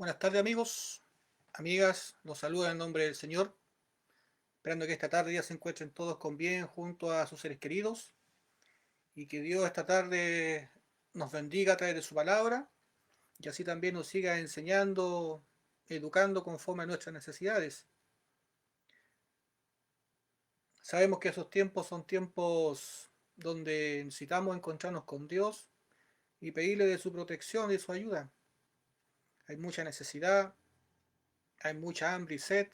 Buenas tardes amigos, amigas, los saludo en nombre del Señor, esperando que esta tarde ya se encuentren todos con bien junto a sus seres queridos y que Dios esta tarde nos bendiga a través de su palabra y así también nos siga enseñando, educando conforme a nuestras necesidades. Sabemos que esos tiempos son tiempos donde necesitamos encontrarnos con Dios y pedirle de su protección y de su ayuda. Hay mucha necesidad, hay mucha hambre y sed.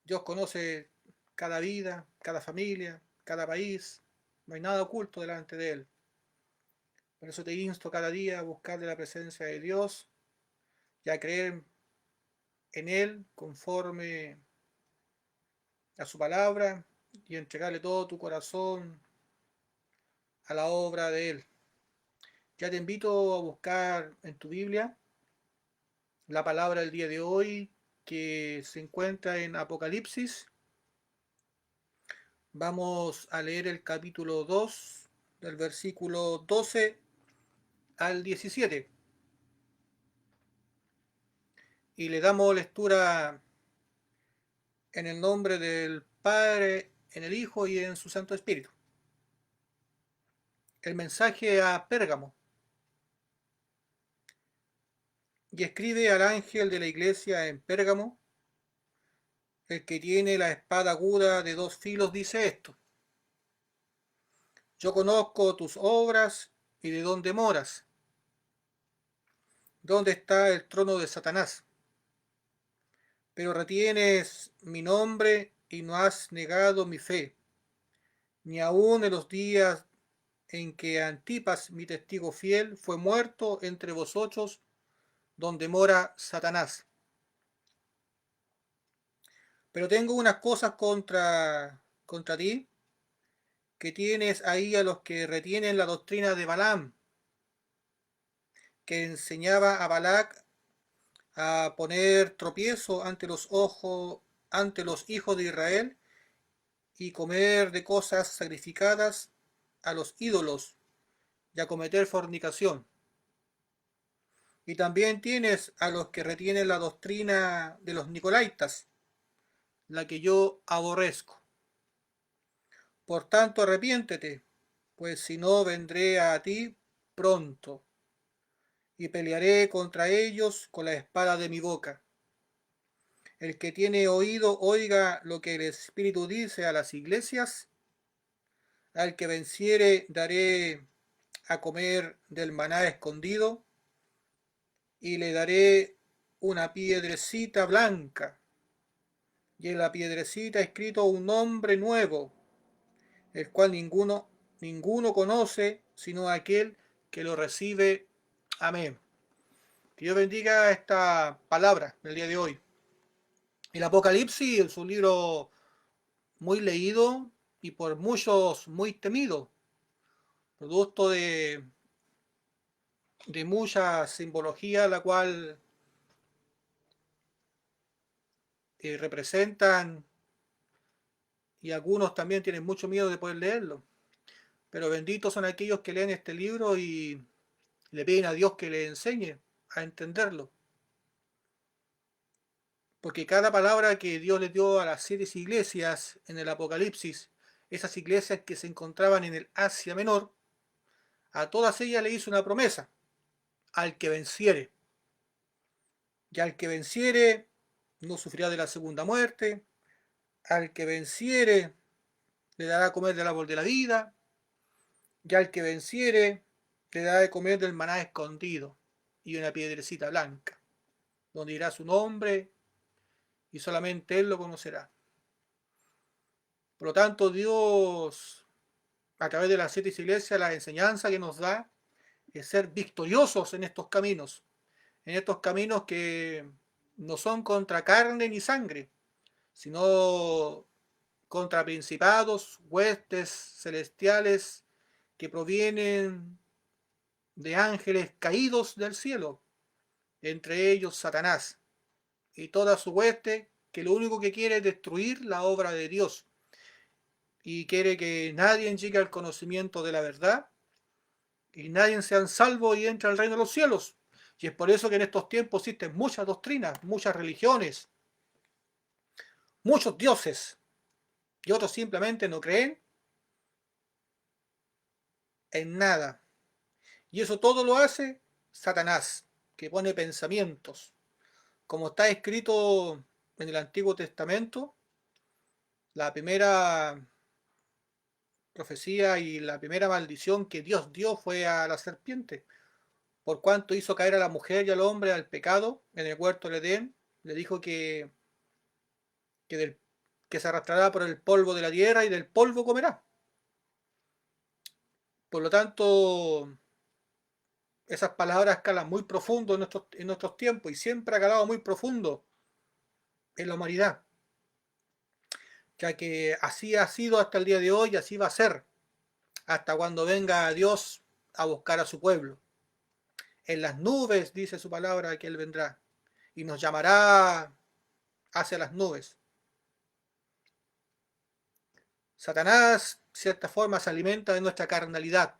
Dios conoce cada vida, cada familia, cada país. No hay nada oculto delante de Él. Por eso te insto cada día a buscar de la presencia de Dios y a creer en Él conforme a su palabra y entregarle todo tu corazón a la obra de Él. Ya te invito a buscar en tu Biblia la palabra del día de hoy que se encuentra en Apocalipsis. Vamos a leer el capítulo 2 del versículo 12 al 17 y le damos lectura en el nombre del Padre, en el Hijo y en su Santo Espíritu. El mensaje a Pérgamo. Y escribe al ángel de la iglesia en Pérgamo, el que tiene la espada aguda de dos filos, dice esto: yo conozco tus obras y de dónde moras, dónde está el trono de Satanás, pero retienes mi nombre y no has negado mi fe, ni aun en los días en que Antipas, mi testigo fiel, fue muerto entre vosotros, donde mora Satanás. Pero tengo unas cosas contra ti, que tienes ahí a los que retienen la doctrina de Balaam, que enseñaba a Balac a poner tropiezo ante los hijos de Israel, y comer de cosas sacrificadas a los ídolos, y a cometer fornicación. Y también tienes a los que retienen la doctrina de los Nicolaitas, la que yo aborrezco. Por tanto, arrepiéntete, pues si no, vendré a ti pronto, y pelearé contra ellos con la espada de mi boca. El que tiene oído, oiga lo que el Espíritu dice a las iglesias. Al que venciere, daré a comer del maná escondido, y le daré una piedrecita blanca, y en la piedrecita escrito un nombre nuevo, el cual ninguno conoce sino aquel que lo recibe. Amén. Que Dios bendiga esta palabra del día de hoy. El Apocalipsis es un libro muy leído y por muchos muy temido, producto de mucha simbología, la cual representan, y algunos también tienen mucho miedo de poder leerlo. Pero benditos son aquellos que leen este libro y le piden a Dios que le enseñe a entenderlo. Porque cada palabra que Dios le dio a las 7 iglesias en el Apocalipsis, esas iglesias que se encontraban en el Asia Menor, a todas ellas le hizo una promesa: al que venciere. Y al que venciere no sufrirá de la segunda muerte, al que venciere le dará a comer del árbol de la vida, y al que venciere le dará de comer del maná escondido, y una piedrecita blanca, donde irá su nombre, y solamente él lo conocerá. Por lo tanto, Dios, a través de las 7 iglesias, la enseñanza que nos da es ser victoriosos en estos caminos que no son contra carne ni sangre, sino contra principados, huestes celestiales que provienen de ángeles caídos del cielo, entre ellos Satanás y toda su hueste, que lo único que quiere es destruir la obra de Dios y quiere que nadie llegue al conocimiento de la verdad y nadie sea salvo y entre al reino de los cielos. Y es por eso que en estos tiempos existen muchas doctrinas, muchas religiones, muchos dioses, y otros simplemente no creen en nada. Y eso todo lo hace Satanás, que pone pensamientos. Como está escrito en el Antiguo Testamento, la primera profecía y la primera maldición que Dios dio fue a la serpiente, por cuanto hizo caer a la mujer y al hombre al pecado en el huerto del Edén. Le dijo que, del, que se arrastrará por el polvo de la tierra y del polvo comerá. Por lo tanto, esas palabras calan muy profundo en nuestros tiempos, y siempre ha calado muy profundo en la humanidad, ya que así ha sido hasta el día de hoy y así va a ser hasta cuando venga Dios a buscar a su pueblo. En las nubes, dice su palabra, que Él vendrá y nos llamará hacia las nubes. Satanás, de cierta forma, se alimenta de nuestra carnalidad,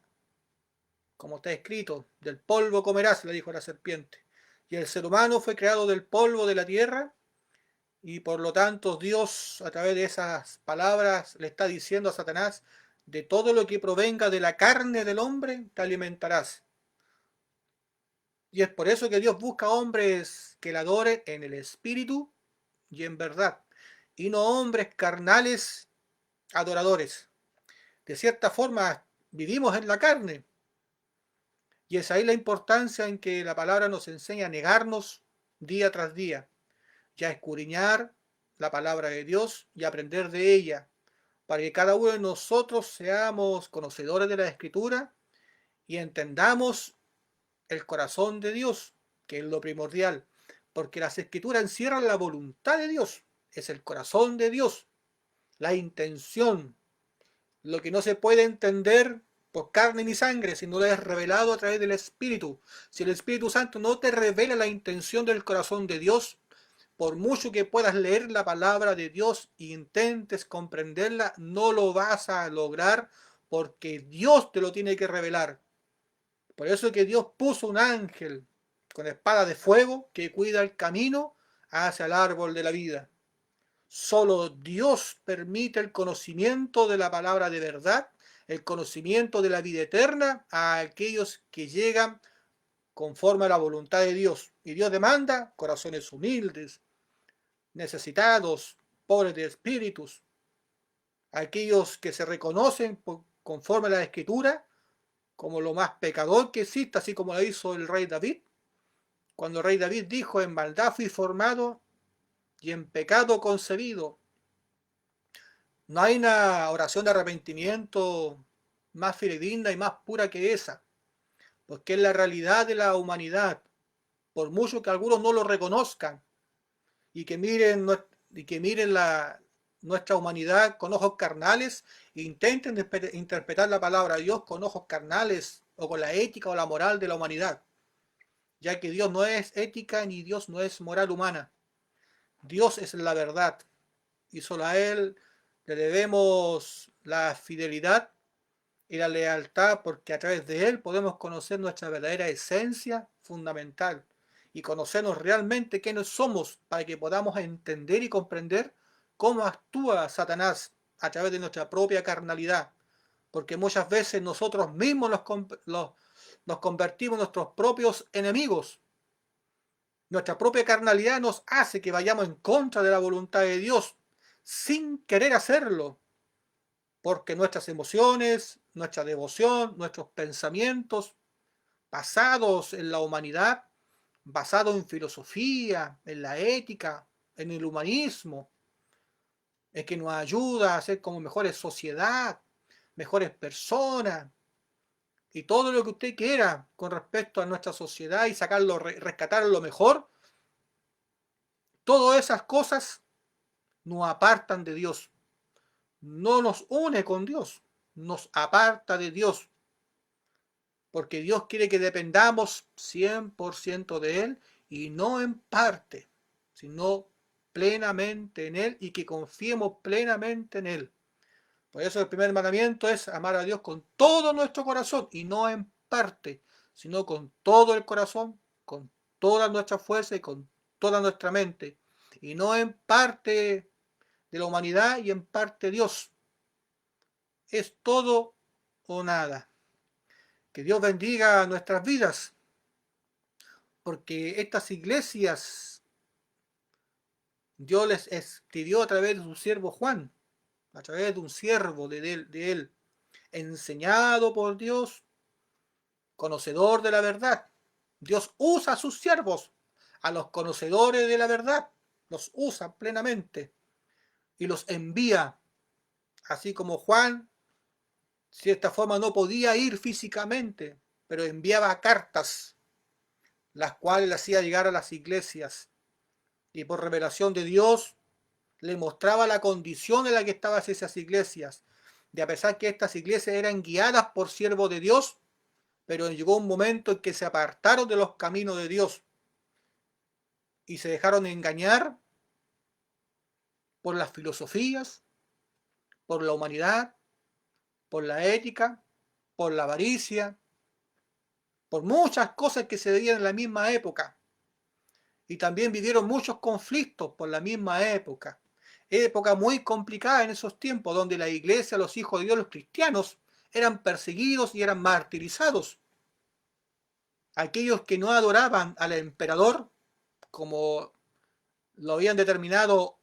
como está escrito: del polvo comerás, le dijo la serpiente. Y el ser humano fue creado del polvo de la tierra, y por lo tanto Dios, a través de esas palabras, le está diciendo a Satanás: de todo lo que provenga de la carne del hombre te alimentarás. Y es por eso que Dios busca hombres que le adoren en el espíritu y en verdad, y no hombres carnales adoradores. De cierta forma, vivimos en la carne, y es ahí la importancia en que la palabra nos enseña a negarnos día tras día, y a escudriñar la palabra de Dios y aprender de ella, para que cada uno de nosotros seamos conocedores de la Escritura y entendamos el corazón de Dios, que es lo primordial, porque las Escrituras encierran la voluntad de Dios, es el corazón de Dios, la intención, lo que no se puede entender por carne ni sangre, sino lo es revelado a través del Espíritu. Si el Espíritu Santo no te revela la intención del corazón de Dios, por mucho que puedas leer la palabra de Dios e intentes comprenderla, no lo vas a lograr, porque Dios te lo tiene que revelar. Por eso es que Dios puso un ángel con espada de fuego que cuida el camino hacia el árbol de la vida. Solo Dios permite el conocimiento de la palabra de verdad, el conocimiento de la vida eterna a aquellos que llegan conforme a la voluntad de Dios. Y Dios demanda corazones humildes, necesitados, pobres de espíritus, aquellos que se reconocen conforme a la Escritura como lo más pecador que existe, así como lo hizo el rey David, cuando el rey David dijo: en maldad fui formado y en pecado concebido. No hay una oración de arrepentimiento más fidedigna y más pura que esa, porque es la realidad de la humanidad, por mucho que algunos no lo reconozcan y que miren nuestra humanidad con ojos carnales e intenten interpretar la palabra de Dios con ojos carnales o con la ética o la moral de la humanidad, ya que Dios no es ética ni Dios no es moral humana. Dios es la verdad, y solo a Él le debemos la fidelidad y la lealtad, porque a través de Él podemos conocer nuestra verdadera esencia fundamental y conocernos realmente quiénes somos, para que podamos entender y comprender cómo actúa Satanás a través de nuestra propia carnalidad, porque muchas veces nosotros mismos nos convertimos en nuestros propios enemigos. Nuestra propia carnalidad nos hace que vayamos en contra de la voluntad de Dios sin querer hacerlo, porque nuestras emociones, nuestra devoción, nuestros pensamientos basados en la humanidad, basados en filosofía, en la ética, en el humanismo, es que nos ayuda a ser como mejores sociedad, mejores personas, y todo lo que usted quiera con respecto a nuestra sociedad y sacarlo, rescatar lo mejor. Todas esas cosas nos apartan de Dios, no nos une con Dios, nos aparta de Dios, porque Dios quiere que dependamos 100% de Él, y no en parte, sino plenamente en Él, y que confiemos plenamente en Él. Por eso el primer mandamiento es amar a Dios con todo nuestro corazón, y no en parte, sino con todo el corazón, con toda nuestra fuerza y con toda nuestra mente, y no en parte de la humanidad y en parte Dios. Es todo o nada. Que Dios bendiga nuestras vidas, porque estas iglesias Dios les escribió a través de su siervo Juan, a través de un siervo de él, enseñado por Dios, conocedor de la verdad. Dios usa a sus siervos, a los conocedores de la verdad, los usa plenamente y los envía, así como Juan, de cierta forma no podía ir físicamente, pero enviaba cartas, las cuales le hacía llegar a las iglesias, y por revelación de Dios le mostraba la condición en la que estaban esas iglesias, de a pesar que estas iglesias eran guiadas por siervos de Dios, pero llegó un momento en que se apartaron de los caminos de Dios y se dejaron engañar por las filosofías, por la humanidad, por la ética, por la avaricia, por muchas cosas que se veían en la misma época. Y también vivieron muchos conflictos por la misma época. Época muy complicada en esos tiempos, donde la iglesia, los hijos de Dios, los cristianos, eran perseguidos y eran martirizados. Aquellos que no adoraban al emperador, como lo habían determinado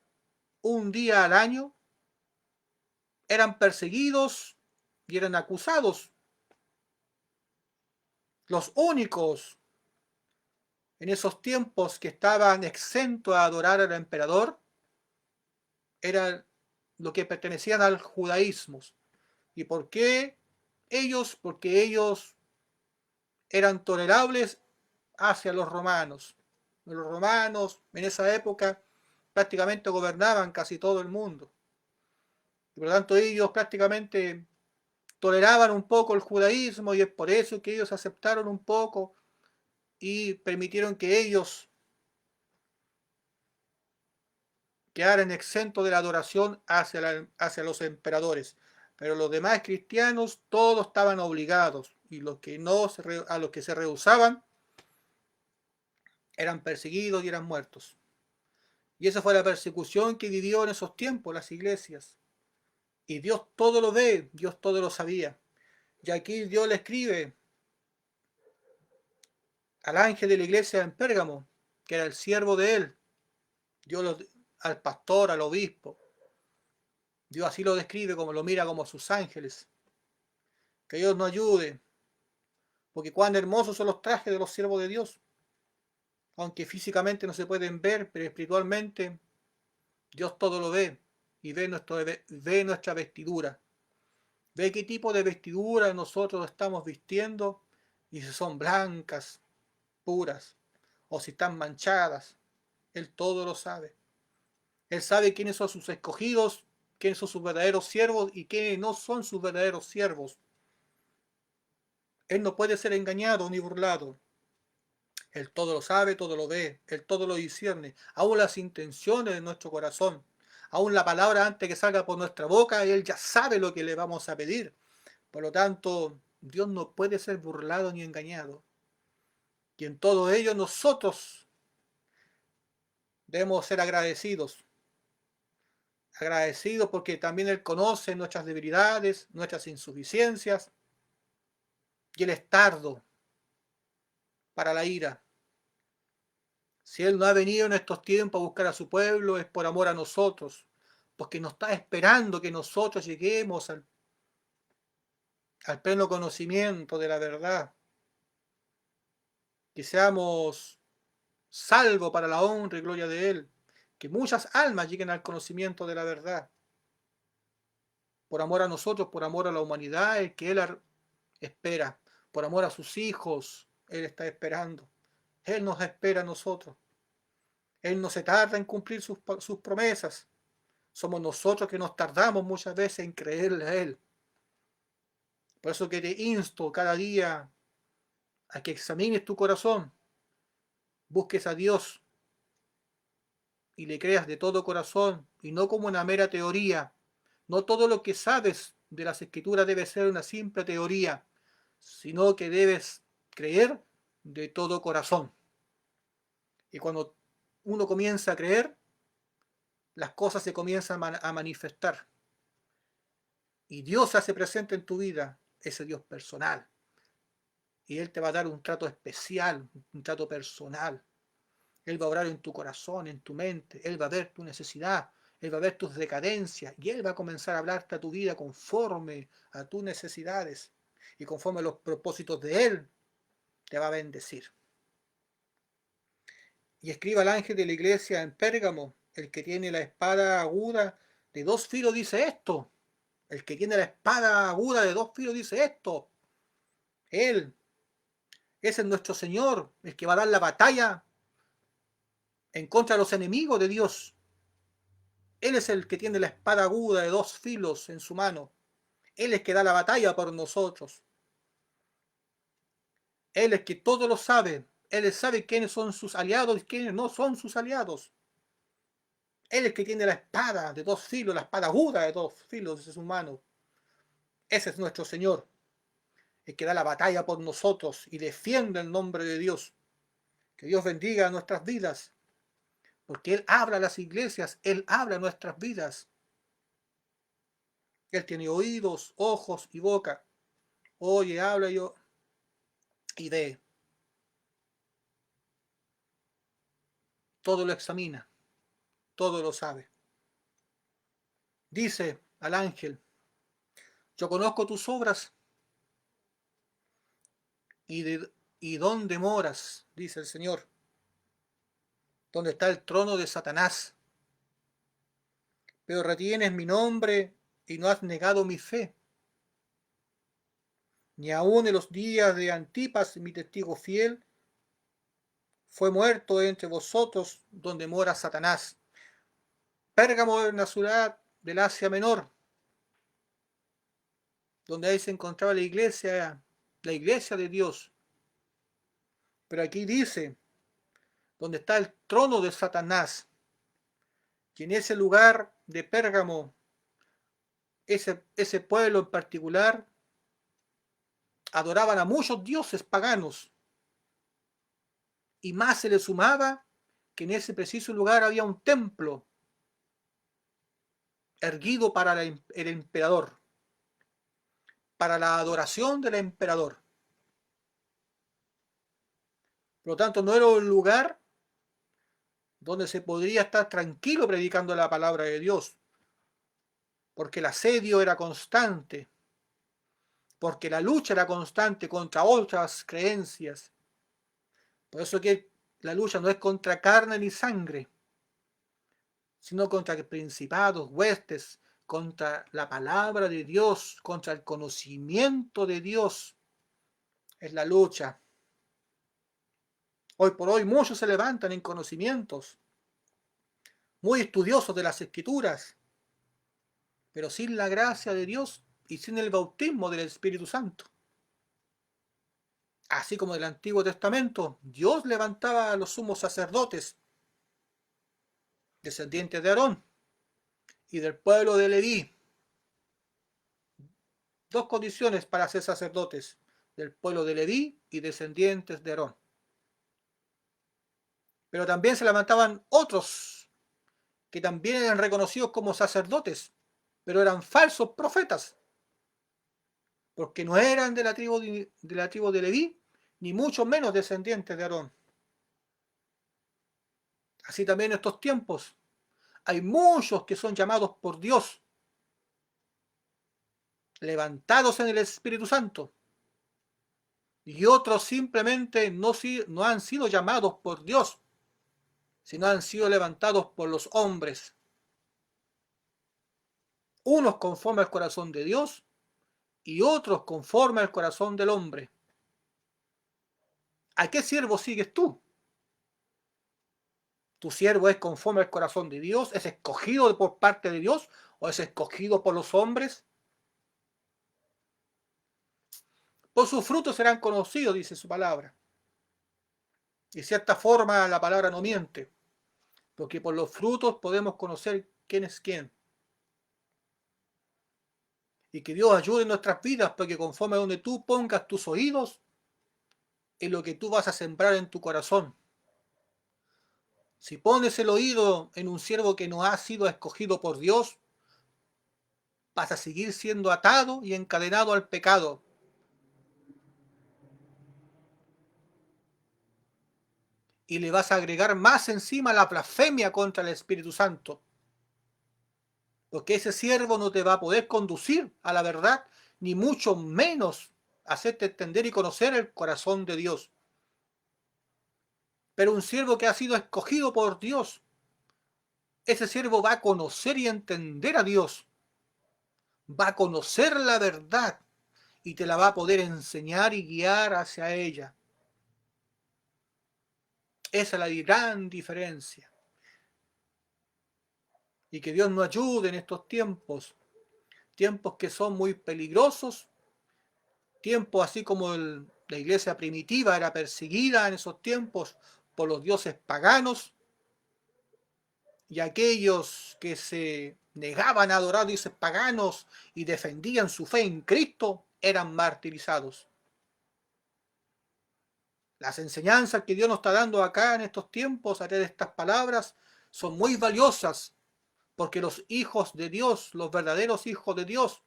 un día al año, eran perseguidos y eran acusados. Los únicos en esos tiempos que estaban exentos a adorar al emperador eran los que pertenecían al judaísmo. ¿Y por qué ellos? Porque ellos eran tolerables hacia los romanos. Los romanos en esa época prácticamente gobernaban casi todo el mundo. Y por lo tanto ellos prácticamente toleraban un poco el judaísmo, y es por eso que ellos aceptaron un poco y permitieron que ellos quedaran exentos de la adoración hacia los emperadores. Pero los demás cristianos todos estaban obligados, y los que no a los que se rehusaban eran perseguidos y eran muertos. Y esa fue la persecución que vivió en esos tiempos las iglesias. Y Dios todo lo ve, Dios todo lo sabía. Y aquí Dios le escribe al ángel de la iglesia en Pérgamo, que era el siervo de él, Dios al pastor, al obispo. Dios así lo describe, como lo mira como sus ángeles. Que Dios nos ayude, porque cuán hermosos son los trajes de los siervos de Dios. Aunque físicamente no se pueden ver, pero espiritualmente Dios todo lo ve y ve nuestra vestidura. Ve qué tipo de vestidura nosotros estamos vistiendo, y si son blancas, puras, o si están manchadas. Él todo lo sabe. Él sabe quiénes son sus escogidos, quiénes son sus verdaderos siervos y quiénes no son sus verdaderos siervos. Él no puede ser engañado ni burlado. Él todo lo sabe, todo lo ve, Él todo lo discierne, aún las intenciones de nuestro corazón, aún la palabra antes que salga por nuestra boca, Él ya sabe lo que le vamos a pedir. Por lo tanto, Dios no puede ser burlado ni engañado. Y en todo ello nosotros debemos ser agradecidos. Agradecidos porque también Él conoce nuestras debilidades, nuestras insuficiencias, y Él es tardo para la ira. Si Él no ha venido en estos tiempos a buscar a su pueblo, es por amor a nosotros, porque nos está esperando que nosotros lleguemos al pleno conocimiento de la verdad, que seamos salvos para la honra y gloria de Él, que muchas almas lleguen al conocimiento de la verdad. Por amor a nosotros, por amor a la humanidad, el que Él espera, por amor a sus hijos, Él está esperando. Él nos espera a nosotros. Él no se tarda en cumplir sus promesas. Somos nosotros que nos tardamos muchas veces en creerle a Él. Por eso que te insto cada día a que examines tu corazón, busques a Dios y le creas de todo corazón, y no como una mera teoría. No todo lo que sabes de las Escrituras debe ser una simple teoría, sino que debes creer de todo corazón. Y cuando uno comienza a creer, las cosas se comienzan a manifestar. Y Dios se hace presente en tu vida, ese Dios personal. Y Él te va a dar un trato especial, un trato personal. Él va a obrar en tu corazón, en tu mente. Él va a ver tu necesidad. Él va a ver tus decadencias. Y Él va a comenzar a hablarte a tu vida conforme a tus necesidades. Y conforme a los propósitos de Él, te va a bendecir. Y escriba al ángel de la iglesia en Pérgamo, el que tiene la espada aguda de 2 filos dice esto. El que tiene la espada aguda de 2 filos dice esto. Él, ese es nuestro Señor, el que va a dar la batalla en contra de los enemigos de Dios. Él es el que tiene la espada aguda de 2 filos en su mano. Él es el que da la batalla por nosotros. Él es el que todo lo sabe. Él sabe quiénes son sus aliados y quiénes no son sus aliados. Él es el que tiene la espada de 2 filos, la espada aguda de 2 filos de su mano. Ese es nuestro Señor, el que da la batalla por nosotros y defiende el nombre de Dios. Que Dios bendiga nuestras vidas, porque Él habla a las iglesias, Él habla a nuestras vidas. Él tiene oídos, ojos y boca. Oye, habla y ve. Todo lo examina, todo lo sabe. Dice al ángel, yo conozco tus obras y dónde moras, dice el Señor, donde está el trono de Satanás. Pero retienes mi nombre y no has negado mi fe. Ni aun en los días de Antipas, mi testigo fiel, fue muerto entre vosotros donde mora Satanás. Pérgamo es una ciudad del Asia Menor, donde ahí se encontraba la iglesia de Dios. Pero aquí dice, donde está el trono de Satanás, que en ese lugar de Pérgamo, ese pueblo en particular, adoraban a muchos dioses paganos. Y más se le sumaba que en ese preciso lugar había un templo erguido para el emperador, para la adoración del emperador. Por lo tanto, no era un lugar donde se podría estar tranquilo predicando la palabra de Dios, porque el asedio era constante, porque la lucha era constante contra otras creencias. Por eso que la lucha no es contra carne ni sangre, sino contra principados, huestes, contra la palabra de Dios, contra el conocimiento de Dios. Es la lucha. Hoy por hoy muchos se levantan en conocimientos, muy estudiosos de las Escrituras, pero sin la gracia de Dios y sin el bautismo del Espíritu Santo. Así como en el Antiguo Testamento, Dios levantaba a los sumos sacerdotes, descendientes de Aarón, y del pueblo de Leví. 2 condiciones para ser sacerdotes, del pueblo de Leví y descendientes de Aarón. Pero también se levantaban otros que también eran reconocidos como sacerdotes, pero eran falsos profetas, porque no eran de la tribu de Leví, ni mucho menos descendientes de Aarón. Así también en estos tiempos hay muchos que son llamados por Dios, levantados en el Espíritu Santo, y otros simplemente no han sido llamados por Dios, sino han sido levantados por los hombres. Unos conforme al corazón de Dios y otros conforme al corazón del hombre. ¿A qué siervo sigues tú? ¿Tu siervo es conforme al corazón de Dios? ¿Es escogido por parte de Dios o es escogido por los hombres? Por sus frutos serán conocidos, dice su palabra. Y de cierta forma la palabra no miente, porque por los frutos podemos conocer quién es quién. Y que Dios ayude en nuestras vidas, porque conforme a donde tú pongas tus oídos, es lo que tú vas a sembrar en tu corazón. Si pones el oído en un siervo que no ha sido escogido por Dios, vas a seguir siendo atado y encadenado al pecado. Y le vas a agregar más encima la blasfemia contra el Espíritu Santo. Porque ese siervo no te va a poder conducir a la verdad, ni mucho menos hacerte entender y conocer el corazón de Dios. Pero un siervo que ha sido escogido por Dios, ese siervo va a conocer y entender a Dios. Va a conocer la verdad y te la va a poder enseñar y guiar hacia ella. Esa es la gran diferencia. Y que Dios nos ayude en estos tiempos, tiempos que son muy peligrosos, tiempos así como la iglesia primitiva era perseguida en esos tiempos por los dioses paganos, y aquellos que se negaban a adorar dioses paganos y defendían su fe en Cristo eran martirizados. Las enseñanzas que Dios nos está dando acá en estos tiempos a través de estas palabras son muy valiosas, porque los hijos de Dios, los verdaderos hijos de Dios,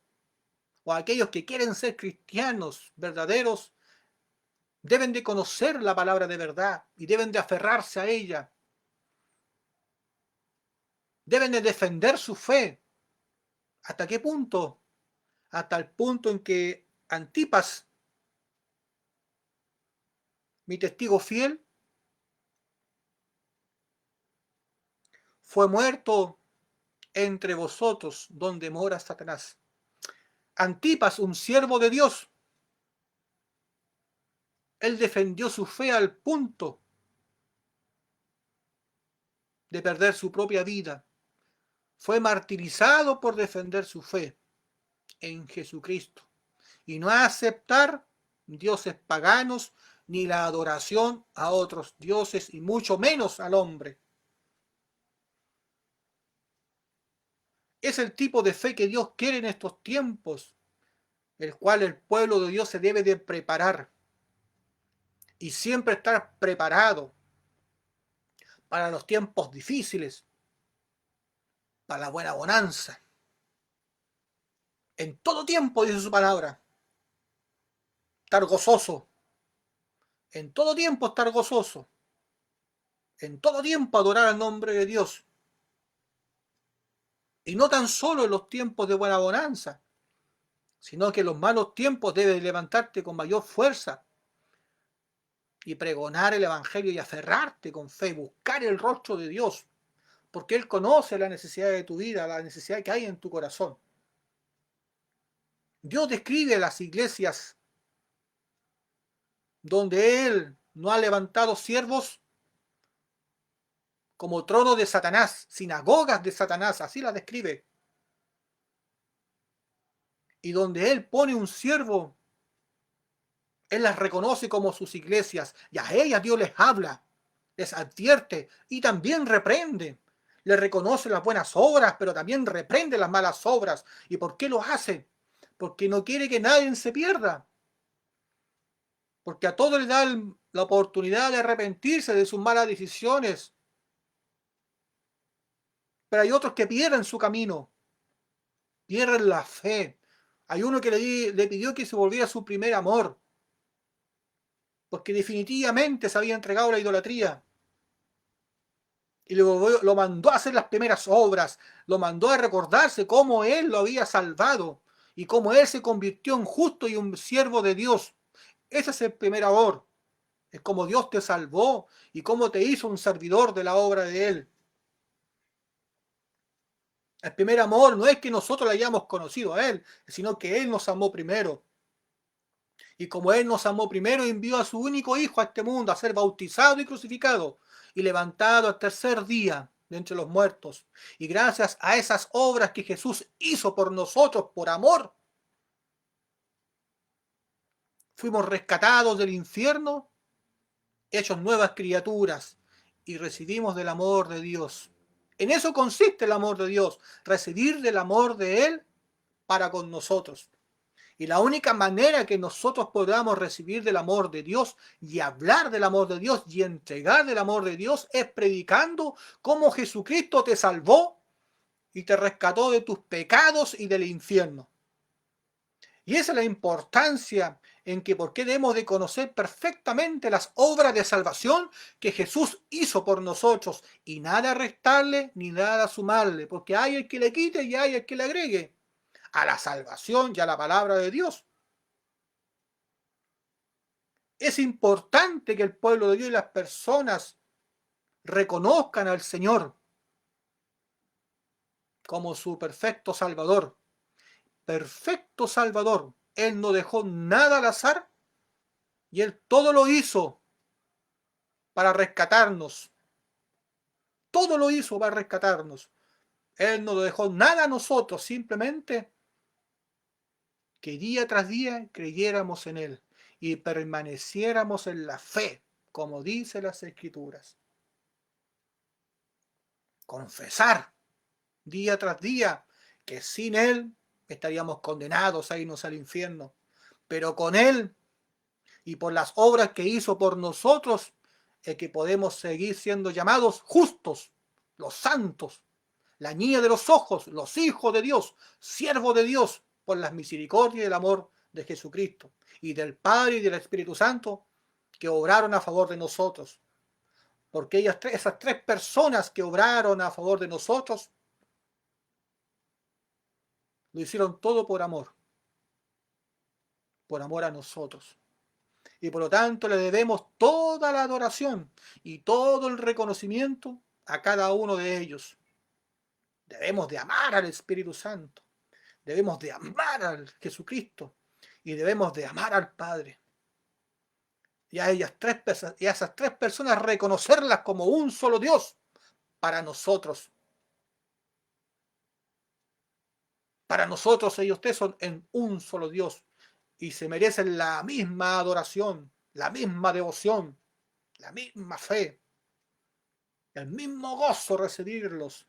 o aquellos que quieren ser cristianos verdaderos, deben de conocer la palabra de verdad y deben de aferrarse a ella. Deben de defender su fe. ¿Hasta qué punto? Hasta el punto en que Antipas, mi testigo fiel, fue muerto entre vosotros donde mora Satanás. Antipas, un siervo de Dios, él defendió su fe al punto de perder su propia vida. Fue martirizado por defender su fe en Jesucristo y no aceptar dioses paganos ni la adoración a otros dioses y mucho menos al hombre. Es el tipo de fe que Dios quiere en estos tiempos, el cual el pueblo de Dios se debe de preparar y siempre estar preparado para los tiempos difíciles, para la buena bonanza. En todo tiempo, dice su palabra, estar gozoso. En todo tiempo estar gozoso. En todo tiempo adorar al nombre de Dios. Y no tan solo en los tiempos de buena bonanza, sino que en los malos tiempos debes levantarte con mayor fuerza y pregonar el Evangelio y aferrarte con fe, buscar el rostro de Dios, porque Él conoce la necesidad de tu vida, la necesidad que hay en tu corazón. Dios describe las iglesias donde Él no ha levantado siervos como trono de Satanás, sinagogas de Satanás, así las describe. Y donde Él pone un siervo, Él las reconoce como sus iglesias, y a ellas Dios les habla, les advierte y también reprende. Les reconoce las buenas obras, pero también reprende las malas obras. ¿Y por qué lo hace? Porque no quiere que nadie se pierda. Porque a todos les da la oportunidad de arrepentirse de sus malas decisiones. Pero hay otros que pierden su camino, pierden la fe. Hay uno que le pidió que se volviera a su primer amor, porque definitivamente se había entregado a la idolatría. Y lo mandó a hacer las primeras obras, lo mandó a recordarse cómo Él lo había salvado y cómo Él se convirtió en justo y un siervo de Dios. Ese es el primer amor. Es como Dios te salvó y cómo te hizo un servidor de la obra de Él. El primer amor no es que nosotros le hayamos conocido a Él, sino que Él nos amó primero. Y como Él nos amó primero, envió a su único Hijo a este mundo a ser bautizado y crucificado y levantado al tercer día de entre los muertos. Y gracias a esas obras que Jesús hizo por nosotros, por amor, fuimos rescatados del infierno, hechos nuevas criaturas y recibimos del amor de Dios. En eso consiste el amor de Dios, recibir del amor de Él para con nosotros. Y la única manera que nosotros podamos recibir del amor de Dios y hablar del amor de Dios y entregar del amor de Dios es predicando cómo Jesucristo te salvó y te rescató de tus pecados y del infierno. Y esa es la importancia en que por qué debemos de conocer perfectamente las obras de salvación que Jesús hizo por nosotros y nada restarle ni nada sumarle, porque hay el que le quite y hay el que le agregue a la salvación y a la palabra de Dios. Es importante que el pueblo de Dios y las personas reconozcan al Señor como su perfecto Salvador. Perfecto Salvador. Él no dejó nada al azar y Él todo lo hizo para rescatarnos. Todo lo hizo para rescatarnos. Él no dejó nada a nosotros, simplemente que día tras día creyéramos en Él y permaneciéramos en la fe, como dice las Escrituras. Confesar día tras día que sin Él estaríamos condenados a irnos al infierno, pero con Él y por las obras que hizo por nosotros es que podemos seguir siendo llamados justos, los santos, la niña de los ojos, los hijos de Dios, siervos de Dios, por las misericordias y el amor de Jesucristo y del Padre y del Espíritu Santo que obraron a favor de nosotros. Porque esas tres personas que obraron a favor de nosotros lo hicieron todo por amor a nosotros. Y por lo tanto le debemos toda la adoración y todo el reconocimiento a cada uno de ellos. Debemos de amar al Espíritu Santo, debemos de amar al Jesucristo y debemos de amar al Padre. Y a esas tres personas reconocerlas como un solo Dios para nosotros. Para nosotros ellos tres son en un solo Dios y se merecen la misma adoración, la misma devoción, la misma fe, el mismo gozo recibirlos.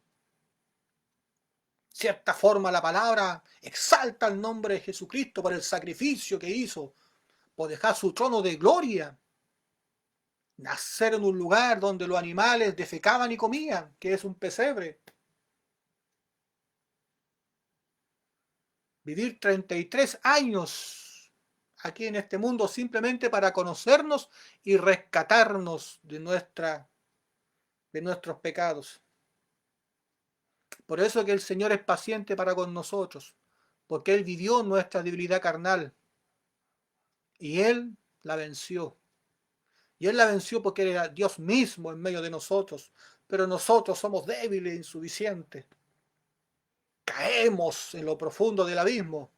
Cierta forma la palabra exalta el nombre de Jesucristo por el sacrificio que hizo, por dejar su trono de gloria, nacer en un lugar donde los animales defecaban y comían, que es un pesebre, vivir 33 años aquí en este mundo simplemente para conocernos y rescatarnos de nuestros pecados. Por eso que el Señor es paciente para con nosotros, porque Él vivió nuestra debilidad carnal y Él la venció. Y Él la venció porque era Dios mismo en medio de nosotros, pero nosotros somos débiles e insuficientes. Caemos en lo profundo del abismo,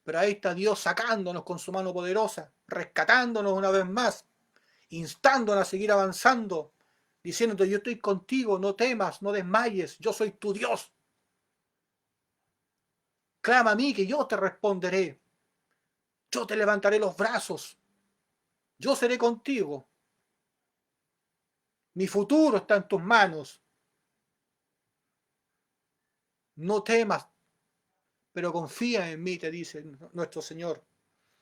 pero ahí está Dios sacándonos con su mano poderosa, rescatándonos una vez más, instándonos a seguir avanzando, diciéndote: yo estoy contigo, no temas, no desmayes, yo soy tu Dios. Clama a mí que yo te responderé. Yo te levantaré los brazos. Yo seré contigo. Mi futuro está en tus manos. No temas, pero confía en mí, te dice nuestro Señor.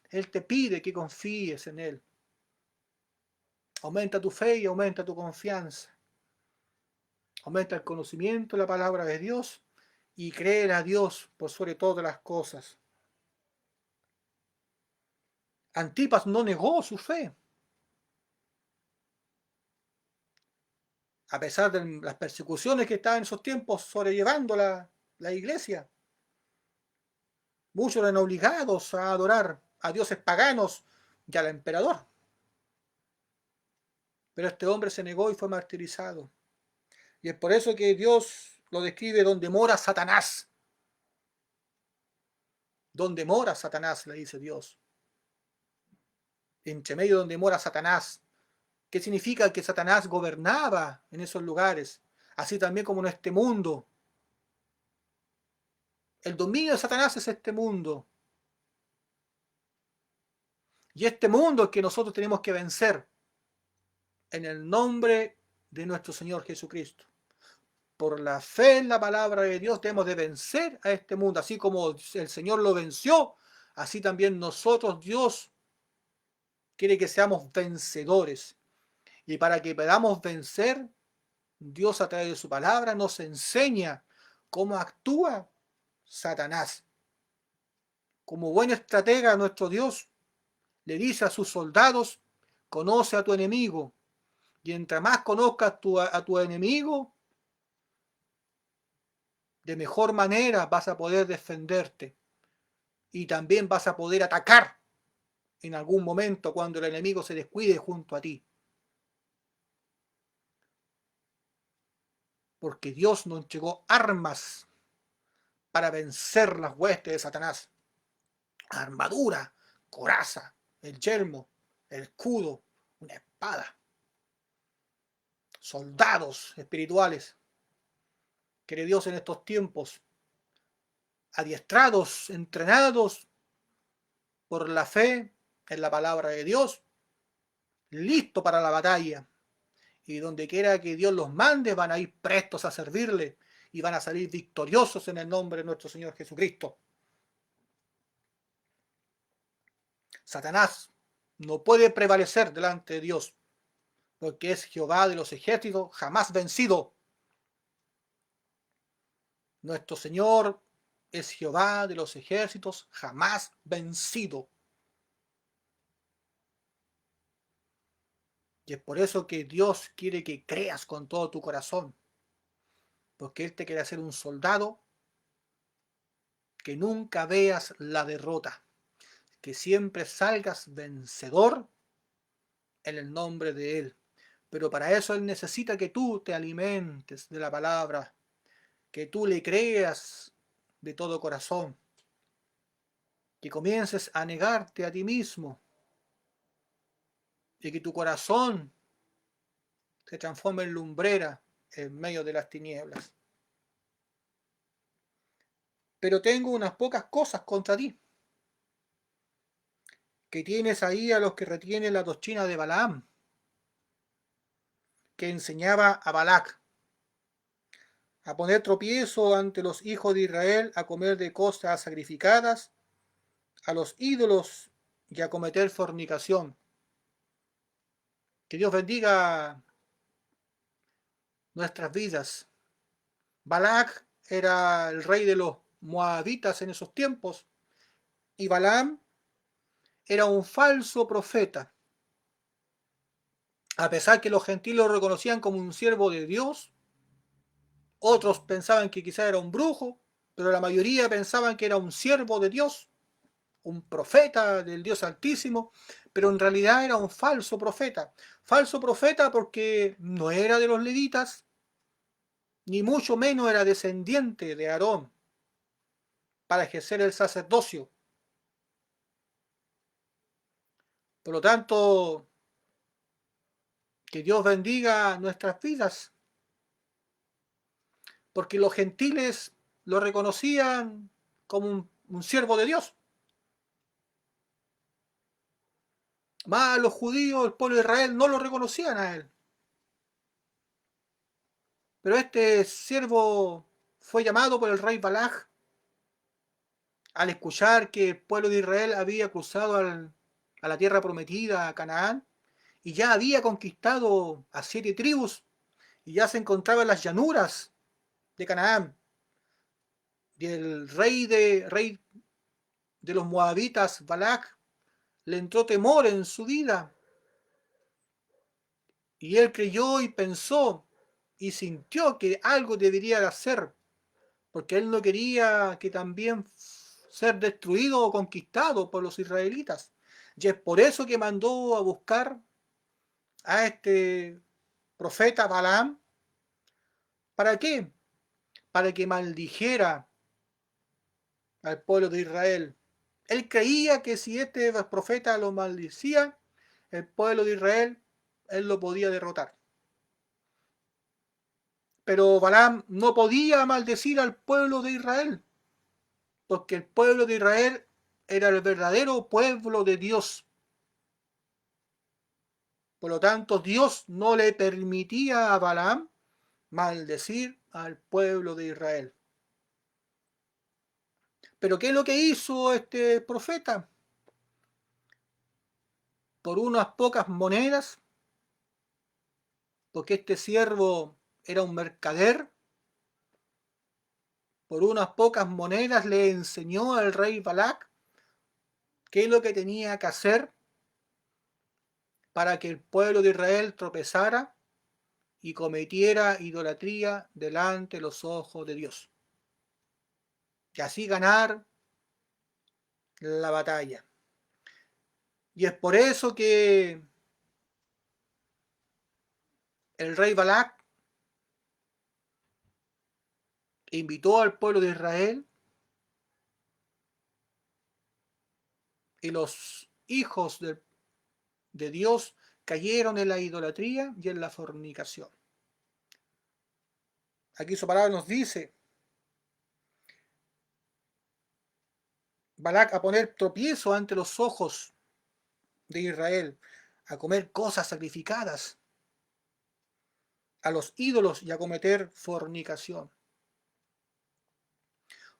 Él te pide que confíes en Él. Aumenta tu fe y aumenta tu confianza. Aumenta el conocimiento de la palabra de Dios y creer a Dios por sobre todas las cosas. Antipas no negó su fe. A pesar de las persecuciones que estaban en esos tiempos sobrellevando la iglesia. Muchos eran obligados a adorar a dioses paganos y al emperador. Pero este hombre se negó y fue martirizado. Y es por eso que Dios lo describe: donde mora Satanás. Donde mora Satanás, le dice Dios. Entre medio donde mora Satanás. ¿Qué significa? Que Satanás gobernaba en esos lugares, así también como en este mundo. El dominio de Satanás es este mundo. Y este mundo es que nosotros tenemos que vencer en el nombre de nuestro Señor Jesucristo. Por la fe en la palabra de Dios debemos de vencer a este mundo, así como el Señor lo venció así también nosotros, Dios quiere que seamos vencedores. Y para que podamos vencer, Dios a través de su palabra nos enseña cómo actúa Satanás. Como buen estratega, nuestro Dios le dice a sus soldados: conoce a tu enemigo. Y entre más conozcas a tu enemigo, de mejor manera vas a poder defenderte. Y también vas a poder atacar en algún momento cuando el enemigo se descuide junto a ti. Porque Dios nos entregó armas para vencer las huestes de Satanás. Armadura, coraza, el yelmo, el escudo, una espada. Soldados espirituales. Quiere Dios en estos tiempos, adiestrados, entrenados por la fe en la palabra de Dios, listos para la batalla. Y donde quiera que Dios los mande, van a ir prestos a servirle y van a salir victoriosos en el nombre de nuestro Señor Jesucristo. Satanás no puede prevalecer delante de Dios, porque es Jehová de los ejércitos, jamás vencido. Nuestro Señor es Jehová de los ejércitos, jamás vencido. Y es por eso que Dios quiere que creas con todo tu corazón, porque Él te quiere hacer un soldado que nunca veas la derrota, que siempre salgas vencedor en el nombre de Él. Pero para eso Él necesita que tú te alimentes de la palabra, que tú le creas de todo corazón, que comiences a negarte a ti mismo y que tu corazón se transforme en lumbrera en medio de las tinieblas. Pero tengo unas pocas cosas contra ti, que tienes ahí a los que retienen la doctrina de Balaam, que enseñaba a Balac a poner tropiezo ante los hijos de Israel, a comer de cosas sacrificadas a los ídolos y a cometer fornicación. Que Dios bendiga nuestras vidas. Balac era el rey de los moabitas en esos tiempos y Balaam era un falso profeta. A pesar que los gentiles lo reconocían como un siervo de Dios, otros pensaban que quizá era un brujo, pero la mayoría pensaban que era un siervo de Dios, un profeta del Dios Altísimo, pero en realidad era un falso profeta. Falso profeta porque no era de los levitas, ni mucho menos era descendiente de Aarón para ejercer el sacerdocio. Por lo tanto, que Dios bendiga nuestras vidas, porque los gentiles lo reconocían como un siervo de Dios. Más los judíos, el pueblo de Israel, no lo reconocían a él. Pero este siervo fue llamado por el rey Balaj al escuchar que el pueblo de Israel había cruzado a la tierra prometida, a Canaán, y ya había conquistado a 7 tribus, y ya se encontraba en las llanuras de Canaán. Y el rey de los moabitas, Balak, le entró temor en su vida. Y él creyó y pensó y sintió que algo debería hacer, porque él no quería que también ser destruido o conquistado por los israelitas. Y es por eso que mandó a buscar a este profeta Balaam. ¿Para qué? Para que maldijera al pueblo de Israel. Él creía que si este profeta lo maldecía, el pueblo de Israel, él lo podía derrotar. Pero Balaam no podía maldecir al pueblo de Israel, porque el pueblo de Israel era el verdadero pueblo de Dios. Por lo tanto, Dios no le permitía a Balaam maldecir al pueblo de Israel. Pero ¿qué es lo que hizo este profeta? Por unas pocas monedas, porque este siervo era un mercader, por unas pocas monedas le enseñó al rey Balac qué es lo que tenía que hacer para que el pueblo de Israel tropezara y cometiera idolatría delante de los ojos de Dios. Y así ganar la batalla. Y es por eso que el rey Balac invitó al pueblo de Israel y los hijos de Dios cayeron en la idolatría y en la fornicación. Aquí su palabra nos dice, Balac a poner tropiezo ante los ojos de Israel, a comer cosas sacrificadas a los ídolos y a cometer fornicación.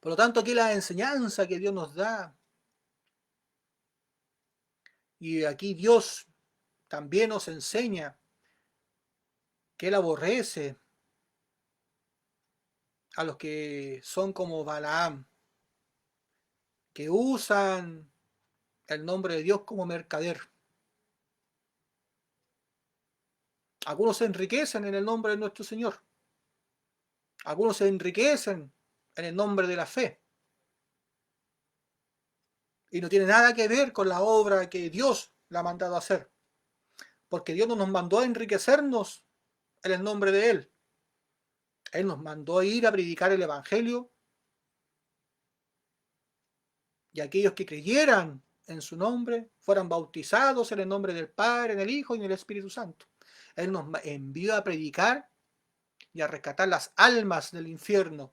Por lo tanto, aquí la enseñanza que Dios nos da, y aquí Dios también nos enseña que Él aborrece a los que son como Balaam, que usan el nombre de Dios como mercader. Algunos se enriquecen en el nombre de nuestro Señor. Algunos se enriquecen en el nombre de la fe. Y no tiene nada que ver con la obra que Dios la ha mandado a hacer. Porque Dios no nos mandó a enriquecernos en el nombre de Él. Él nos mandó a ir a predicar el Evangelio, y aquellos que creyeran en su nombre fueran bautizados en el nombre del Padre, del Hijo y del Espíritu Santo. Él nos envió a predicar y a rescatar las almas del infierno.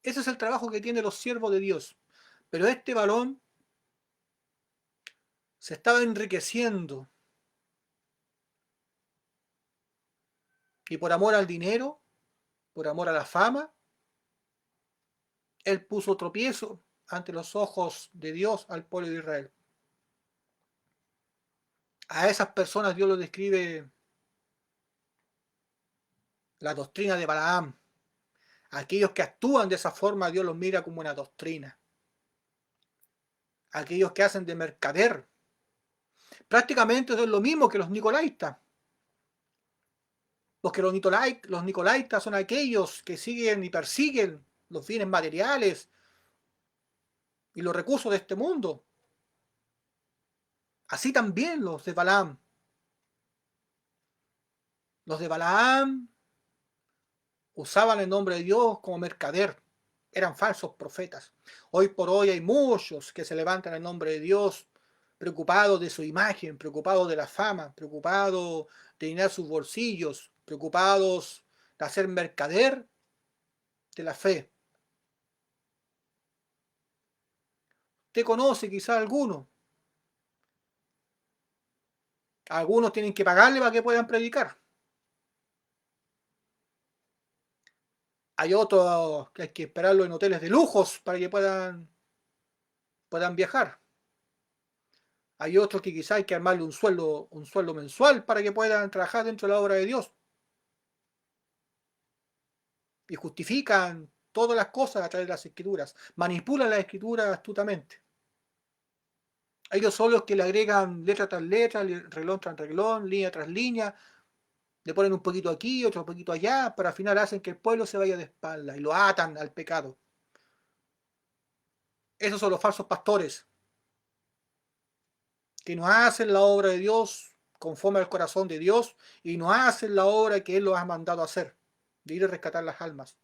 Ese es el trabajo que tienen los siervos de Dios. Pero este varón se estaba enriqueciendo, y por amor al dinero, por amor a la fama, él puso tropiezo ante los ojos de Dios al pueblo de Israel. A esas personas Dios lo describe la doctrina de Balaam. Aquellos que actúan de esa forma, Dios los mira como una doctrina. Aquellos que hacen de mercader. Prácticamente es lo mismo que los nicolaitas. Porque los nicolaitas son aquellos que siguen y persiguen los bienes materiales y los recursos de este mundo. Así también los de Balaam. Los de Balaam usaban el nombre de Dios como mercader. Eran falsos profetas. Hoy por hoy hay muchos que se levantan en nombre de Dios, preocupados de su imagen, preocupados de la fama, preocupados de llenar sus bolsillos, preocupados de hacer mercader de la fe. Usted conoce quizá alguno. Algunos tienen que pagarle para que puedan predicar. Hay otros que hay que esperarlo en hoteles de lujos para que puedan viajar. Hay otros que quizá hay que armarle un sueldo mensual para que puedan trabajar dentro de la obra de Dios. Y justifican todas las cosas a través de las escrituras. Manipulan las escrituras astutamente. Ellos son los que le agregan letra tras letra, renglón tras renglón, línea tras línea. Le ponen un poquito aquí, otro poquito allá, pero al final hacen que el pueblo se vaya de espalda y lo atan al pecado. Esos son los falsos pastores, que no hacen la obra de Dios conforme al corazón de Dios y no hacen la obra que Él los ha mandado a hacer, de ir a rescatar las almas.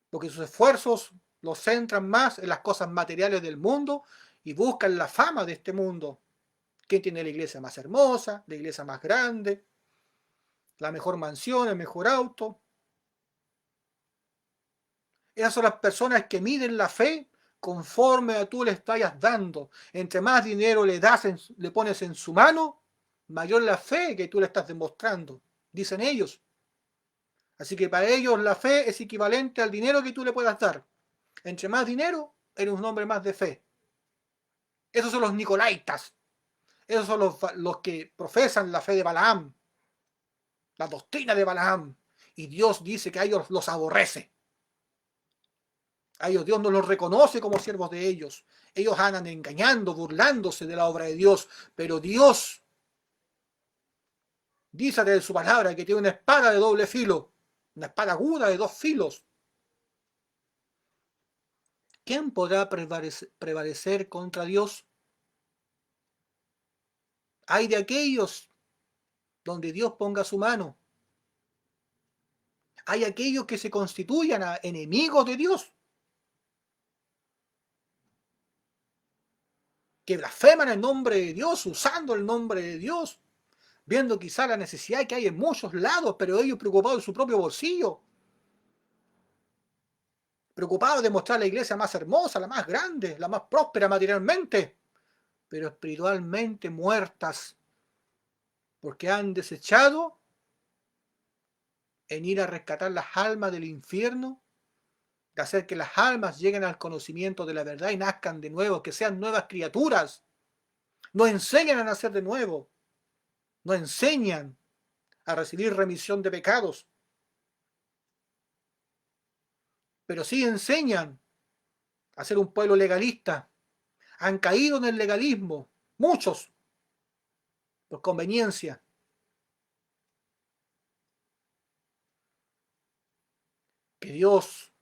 Porque sus esfuerzos los centran más en las cosas materiales del mundo y buscan la fama de este mundo. ¿Quién tiene la iglesia más hermosa, la iglesia más grande, la mejor mansión, el mejor auto? Esas son las personas que miden la fe conforme a tú le estás dando. Entre más dinero le pones en su mano, mayor la fe que tú le estás demostrando, dicen ellos. Así que para ellos la fe es equivalente al dinero que tú le puedas dar. Entre más dinero, eres un hombre más de fe. Esos son los nicolaitas. Esos son los que profesan la fe de Balaam, la doctrina de Balaam. Y Dios dice que a ellos los aborrece. A ellos Dios no los reconoce como siervos de ellos. Ellos andan engañando, burlándose de la obra de Dios. Pero Dios dice de su palabra que tiene una espada de doble filo. Una espada aguda de dos filos. ¿Quién podrá prevalecer contra Dios? Hay de aquellos donde Dios ponga su mano. Hay aquellos que se constituyan a enemigos de Dios, que blasfeman el nombre de Dios, usando el nombre de Dios, viendo quizá la necesidad que hay en muchos lados, pero ellos preocupados de su propio bolsillo, preocupados de mostrar la iglesia más hermosa, la más grande, la más próspera materialmente, pero espiritualmente muertas, porque han desechado en ir a rescatar las almas del infierno, de hacer que las almas lleguen al conocimiento de la verdad y nazcan de nuevo, que sean nuevas criaturas. No enseñan a nacer de nuevo, no enseñan a recibir remisión de pecados, pero sí enseñan a ser un pueblo legalista. Han caído en el legalismo, muchos, por conveniencia. Que Dios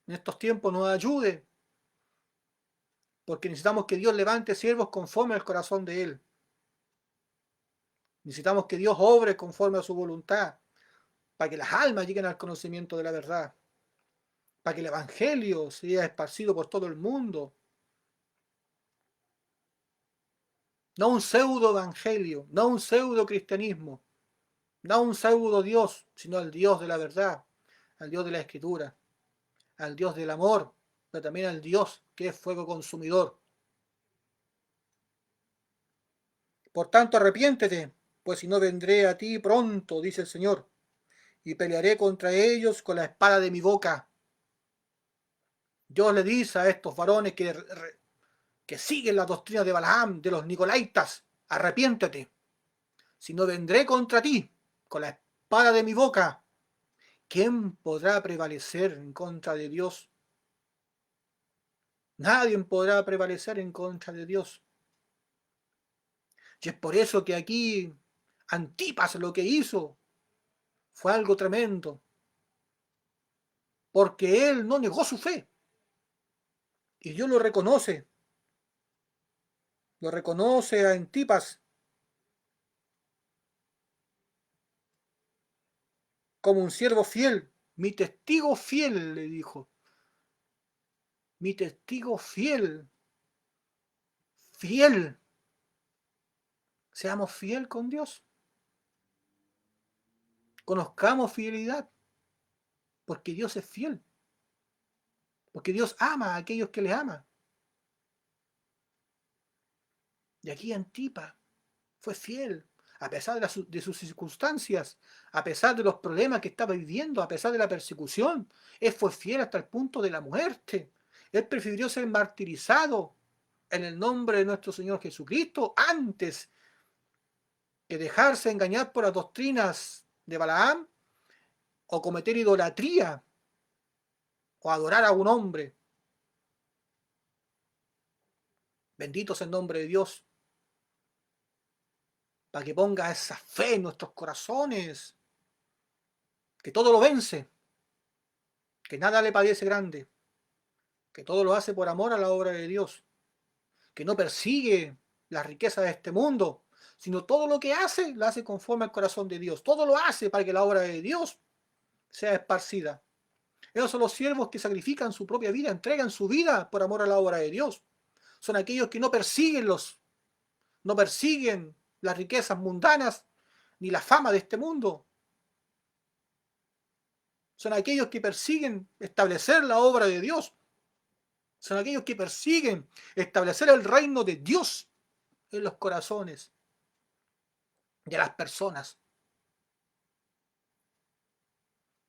en estos tiempos nos ayude, porque necesitamos que Dios levante siervos conforme al corazón de Él. Necesitamos que Dios obre conforme a su voluntad, para que las almas lleguen al conocimiento de la verdad, para que el Evangelio sea esparcido por todo el mundo. No un pseudo evangelio, no un pseudo cristianismo, no un pseudo Dios, sino el Dios de la verdad, al Dios de la Escritura, al Dios del amor, pero también al Dios que es fuego consumidor. Por tanto, arrepiéntete, pues si no vendré a ti pronto, dice el Señor, y pelearé contra ellos con la espada de mi boca. Dios le dice a estos varones que siguen la doctrina de Balaam, de los Nicolaitas, arrepiéntete, si no vendré contra ti con la espada de mi boca. ¿Quién podrá prevalecer en contra de Dios? Nadie podrá prevalecer en contra de Dios. Y es por eso que aquí Antipas lo que hizo fue algo tremendo, porque él no negó su fe. Y Dios lo reconoce a Antipas como un siervo fiel. Mi testigo fiel, le dijo. Mi testigo fiel. Fiel. Seamos fiel con Dios. Conozcamos fidelidad, porque Dios es fiel. Porque Dios ama a aquellos que le aman. Y aquí Antipas fue fiel, a pesar de sus circunstancias, a pesar de los problemas que estaba viviendo, a pesar de la persecución. Él fue fiel hasta el punto de la muerte. Él prefirió ser martirizado en el nombre de nuestro Señor Jesucristo antes que dejarse engañar por las doctrinas de Balaam o cometer idolatría o adorar a un hombre. Bendito sea el nombre de Dios, para que ponga esa fe en nuestros corazones, que todo lo vence, que nada le parece grande, que todo lo hace por amor a la obra de Dios, que no persigue las riquezas de este mundo, sino todo lo que hace, lo hace conforme al corazón de Dios. Todo lo hace para que la obra de Dios sea esparcida. Esos son los siervos que sacrifican su propia vida, entregan su vida por amor a la obra de Dios. Son aquellos que no persiguen las riquezas mundanas ni la fama de este mundo. Son aquellos que persiguen establecer la obra de Dios. Son aquellos que persiguen establecer el reino de Dios en los corazones de las personas.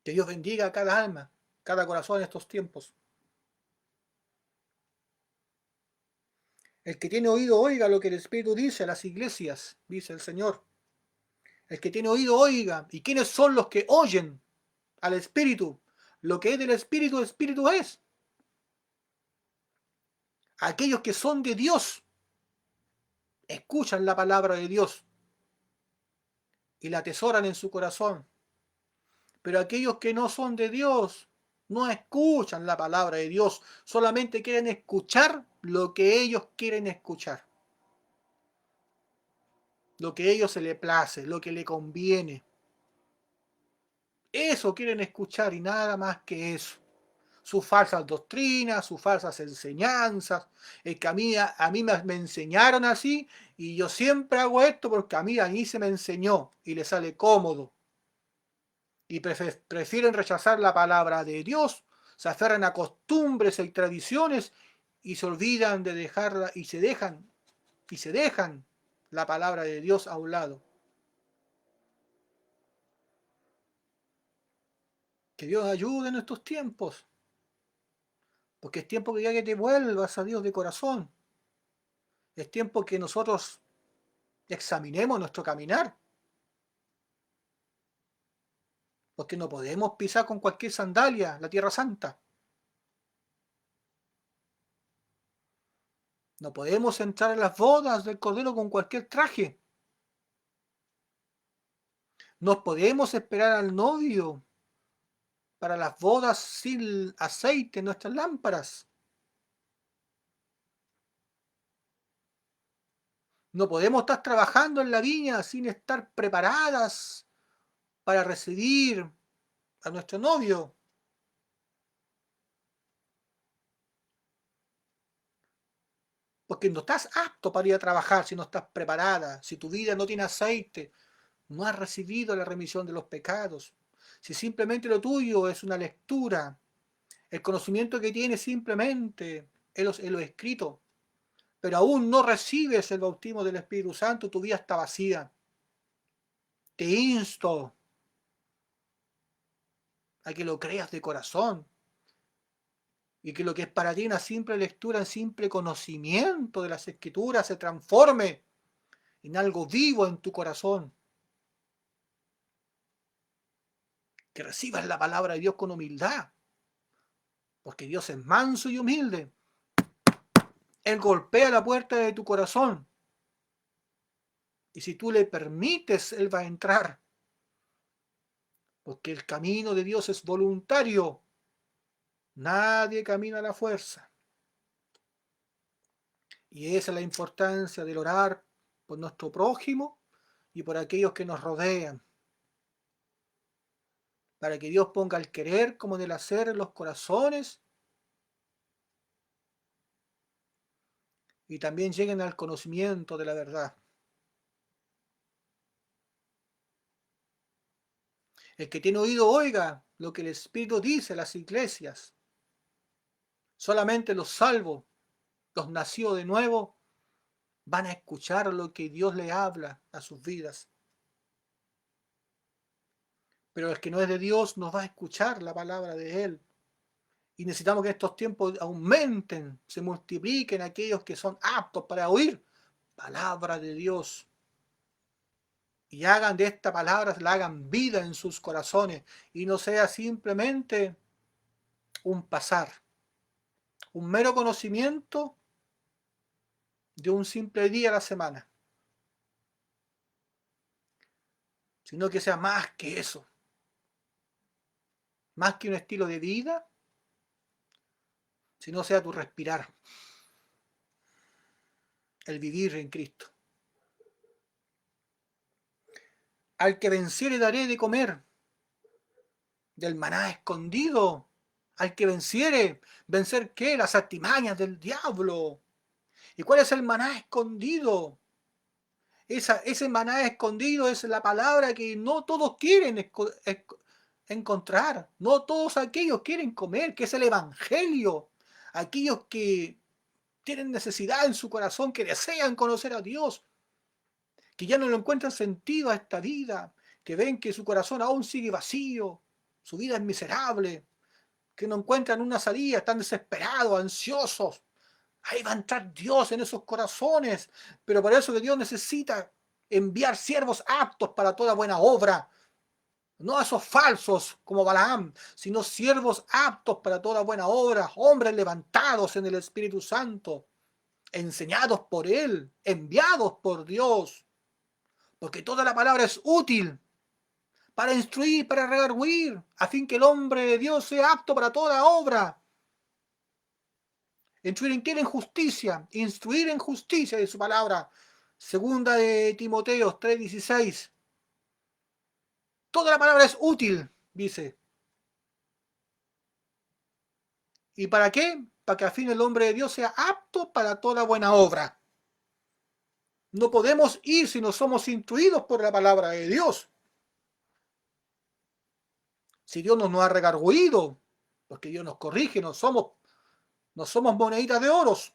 Que Dios bendiga a cada alma, cada corazón en estos tiempos. El que tiene oído oiga lo que el Espíritu dice a las iglesias, dice el Señor. El que tiene oído oiga. ¿Y quiénes son los que oyen al Espíritu? Lo que es del Espíritu, Espíritu es. Aquellos que son de Dios escuchan la palabra de Dios y la atesoran en su corazón. Pero aquellos que no son de Dios no escuchan la palabra de Dios, solamente quieren escuchar lo que ellos quieren escuchar, lo que a ellos se les place, lo que les conviene. Eso quieren escuchar y nada más que eso. Sus falsas doctrinas, sus falsas enseñanzas. Es que a mí me enseñaron así y yo siempre hago esto porque a mí se me enseñó y le sale cómodo. Y prefieren rechazar la palabra de Dios, se aferran a costumbres y tradiciones y se olvidan de dejarla y se dejan la palabra de Dios a un lado. Que Dios ayude en estos tiempos, porque es tiempo que ya que te vuelvas a Dios de corazón. Es tiempo que nosotros examinemos nuestro caminar, porque no podemos pisar con cualquier sandalia la tierra santa. No podemos entrar en las bodas del Cordero con cualquier traje. No podemos esperar al novio para las bodas sin aceite en nuestras lámparas. No podemos estar trabajando en la viña sin estar preparadas para recibir a nuestro novio. Porque no estás apto para ir a trabajar si no estás preparada, si tu vida no tiene aceite, no has recibido la remisión de los pecados. Si simplemente lo tuyo es una lectura, el conocimiento que tienes simplemente es lo escrito, pero aún no recibes el bautismo del Espíritu Santo, tu vida está vacía. Te insto a que lo creas de corazón y que lo que es para ti una simple lectura, un simple conocimiento de las Escrituras se transforme en algo vivo en tu corazón. Que recibas la palabra de Dios con humildad, porque Dios es manso y humilde. Él golpea la puerta de tu corazón y si tú le permites, Él va a entrar, porque el camino de Dios es voluntario. Nadie camina a la fuerza. Y esa es la importancia del orar por nuestro prójimo y por aquellos que nos rodean, para que Dios ponga el querer como en el hacer en los corazones y también lleguen al conocimiento de la verdad. El que tiene oído oiga lo que el Espíritu dice a las iglesias. Solamente los salvos, los nacidos de nuevo, van a escuchar lo que Dios le habla a sus vidas. Pero el que no es de Dios no va a escuchar la palabra de Él. Y necesitamos que en estos tiempos aumenten, se multipliquen aquellos que son aptos para oír palabra de Dios. Y hagan de esta palabra, la hagan vida en sus corazones. Y no sea simplemente un pasar, un mero conocimiento de un simple día a la semana. Sino que sea más que eso. Más que un estilo de vida, sino sea tu respirar. El vivir en Cristo. Al que venciere daré de comer del maná escondido. Al que venciere, ¿vencer qué? Las artimañas del diablo. ¿Y cuál es el maná escondido? Ese maná escondido es la palabra que no todos quieren encontrar. No todos aquellos quieren comer, que es el Evangelio. Aquellos que tienen necesidad en su corazón, que desean conocer a Dios, que ya no le encuentran sentido a esta vida, que ven que su corazón aún sigue vacío, su vida es miserable, que no encuentran una salida, están desesperados, ansiosos. Ahí va a entrar Dios en esos corazones. Pero para eso que Dios necesita enviar siervos aptos para toda buena obra. No a esos falsos como Balaam, sino siervos aptos para toda buena obra, hombres levantados en el Espíritu Santo, enseñados por Él, enviados por Dios. Porque toda la palabra es útil para instruir, para redarguir, a fin que el hombre de Dios sea apto para toda obra. ¿Instruir en qué? En justicia. Instruir en justicia de su palabra. Segunda de Timoteo 3:16. Toda la palabra es útil, dice. ¿Y para qué? Para que al fin el hombre de Dios sea apto para toda buena obra. No podemos ir si no somos instruidos por la palabra de Dios. Si Dios nos ha redarguido, porque Dios nos corrige, no somos moneditas de oros.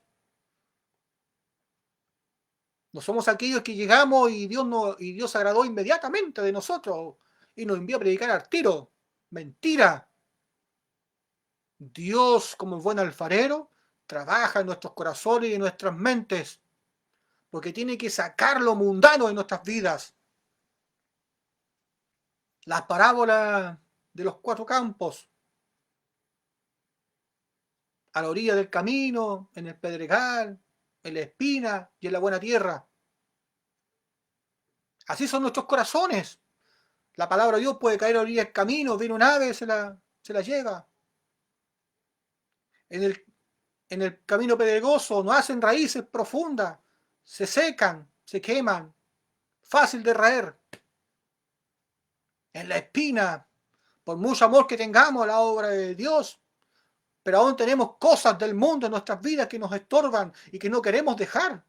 No somos aquellos que llegamos y Dios se agradó inmediatamente de nosotros y nos envió a predicar al tiro. Mentira. Dios, como buen alfarero, trabaja en nuestros corazones y en nuestras mentes, porque tiene que sacar lo mundano de nuestras vidas. Las parábolas de los 4 campos, a la orilla del camino, en el pedregal, en la espina y en la buena tierra. Así son nuestros corazones. La palabra de Dios puede caer a la orilla del camino, viene un ave, se la lleva. En el camino pedregoso no hacen raíces profundas, se secan, se queman, fácil de raer. En la espina, por mucho amor que tengamos a la obra de Dios, pero aún tenemos cosas del mundo en nuestras vidas que nos estorban y que no queremos dejar,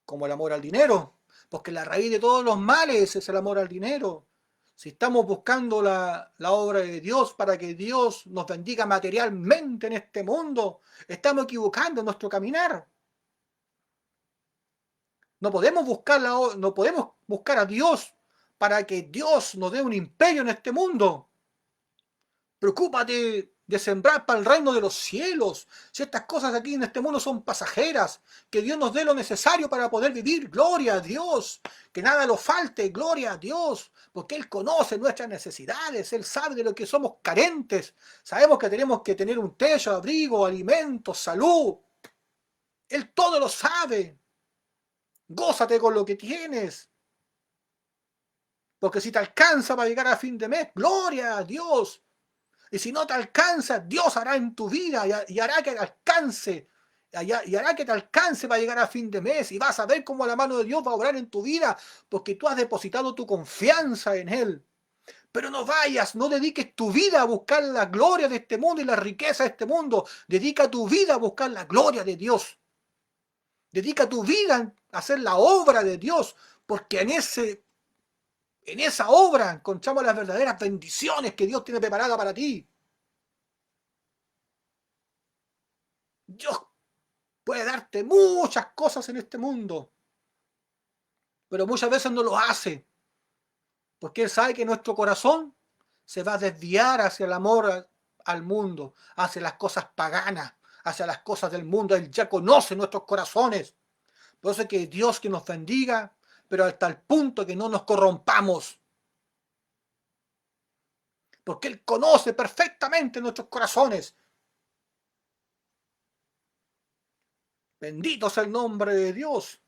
como el amor al dinero, porque la raíz de todos los males es el amor al dinero. Si estamos buscando la obra de Dios para que Dios nos bendiga materialmente en este mundo, estamos equivocando en nuestro caminar. No podemos buscar a Dios para que Dios nos dé un imperio en este mundo. Preocúpate de sembrar para el reino de los cielos. Si estas cosas aquí en este mundo son pasajeras, que Dios nos dé lo necesario para poder vivir. Gloria a Dios. Que nada nos falte. Gloria a Dios. Porque Él conoce nuestras necesidades. Él sabe de lo que somos carentes. Sabemos que tenemos que tener un techo, abrigo, alimentos, salud. Él todo lo sabe. Gózate con lo que tienes. Porque si te alcanza para llegar a fin de mes, gloria a Dios. Y si no te alcanza, Dios hará en tu vida y hará que te alcance. Y hará que te alcance para llegar a fin de mes. Y vas a ver cómo la mano de Dios va a obrar en tu vida. Porque tú has depositado tu confianza en Él. Pero no vayas, no dediques tu vida a buscar la gloria de este mundo y la riqueza de este mundo. Dedica tu vida a buscar la gloria de Dios. Dedica tu vida a hacer la obra de Dios. Porque en esa obra encontramos las verdaderas bendiciones que Dios tiene preparadas para ti. Dios puede darte muchas cosas en este mundo, pero muchas veces no lo hace, porque Él sabe que nuestro corazón se va a desviar hacia el amor al mundo, hacia las cosas paganas, hacia las cosas del mundo. Él ya conoce nuestros corazones. Por eso es que Dios que nos bendiga, pero hasta el punto que no nos corrompamos. Porque Él conoce perfectamente nuestros corazones. Bendito sea el nombre de Dios.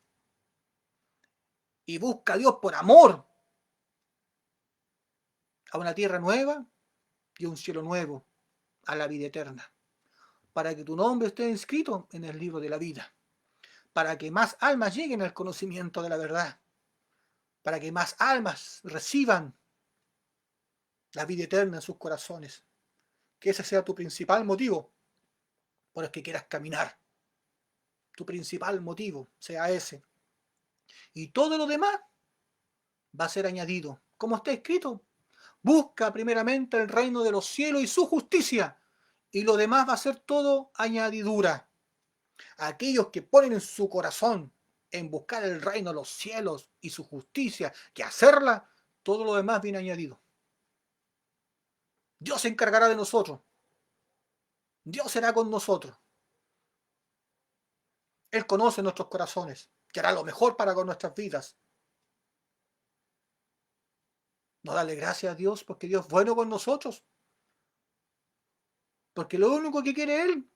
Y busca a Dios por amor a una tierra nueva y un cielo nuevo, a la vida eterna, para que tu nombre esté inscrito en el libro de la vida, para que más almas lleguen al conocimiento de la verdad, para que más almas reciban la vida eterna en sus corazones. Que ese sea tu principal motivo por el que quieras caminar. Tu principal motivo sea ese. Y todo lo demás va a ser añadido. Como está escrito, busca primeramente el reino de los cielos y su justicia, y lo demás va a ser todo añadidura. Aquellos que ponen en su corazón en buscar el reino de los cielos y su justicia, que hacerla, todo lo demás viene añadido. Dios se encargará de nosotros. Dios será con nosotros. Él conoce nuestros corazones y hará lo mejor para con nuestras vidas. No darle gracias a Dios porque Dios es bueno con nosotros. Porque lo único que quiere Él,